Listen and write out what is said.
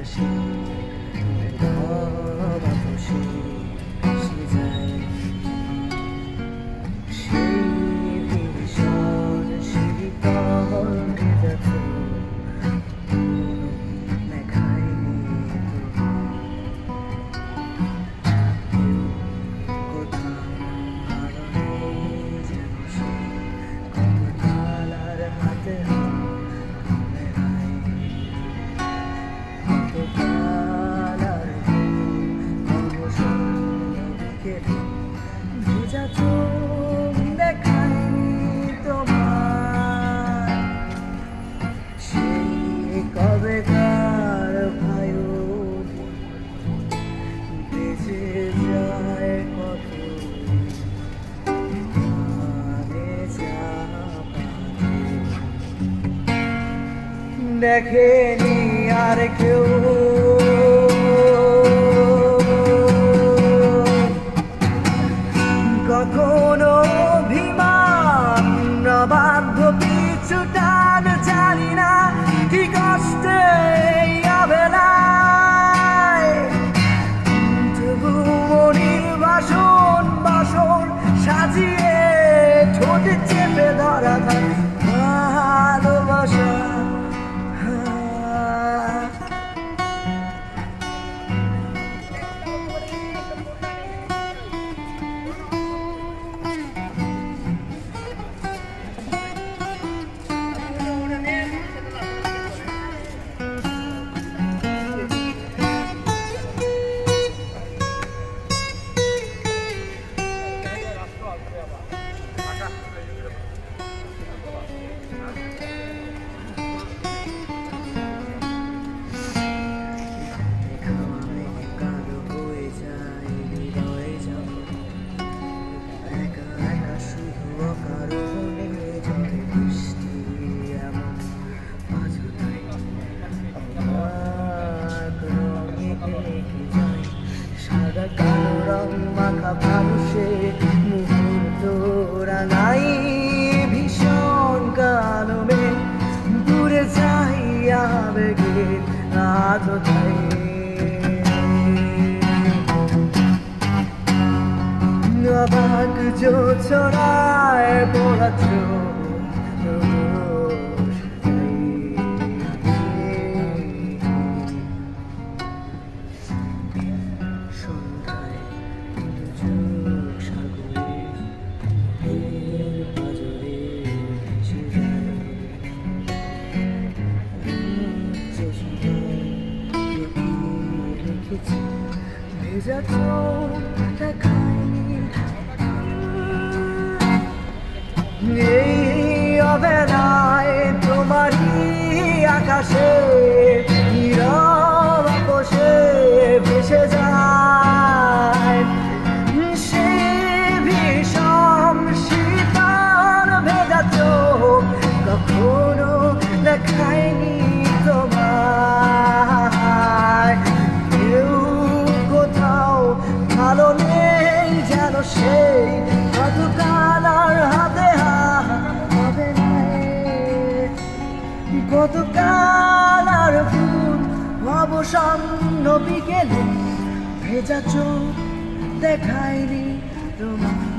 আকাশে বাতাসে ভেসে যায় সেই ভীষণ শীতল ভেজা দেখায়নি কোথাও ভালো নেই যেন সে কত তালার হাতে ভেজা চোখ দেখায়নি তোমার সেই কবেকার ভায়ু বেঁচে যায় কত দেখেনি আর কেউ কখনো অভিমান বাধ্য পিছু টান জানি না কি কষ্টে অবেলায় তবু মনির বাসন বাসন সাজিয়ে ঠোঁটে চেপে ধরা থাকে ভালোবাসা সাদা কালো রং মাখা মানুষে মুহূর্ত রাঙাই ভীষণ কালো মেঘ দূরে যাই আবেগে আদতাই অবাক জোছনায় পড়া চোখ ভেজা চোখ দেখায়নি এই অবেলায় তোমারই আকাশে নীরব আপোষে ভেসে যায় সেই ভীষণ শীতল ভেজা চোখ কখনো দেখায়নি তোমায় কেউ কোথাও ভালো নেই যেন সেই গতকাল আর হাতে হবে গতকাল আর ফুল অবসন্ন বিকেলে ভেজা চোখ দেখায়নি তোমার।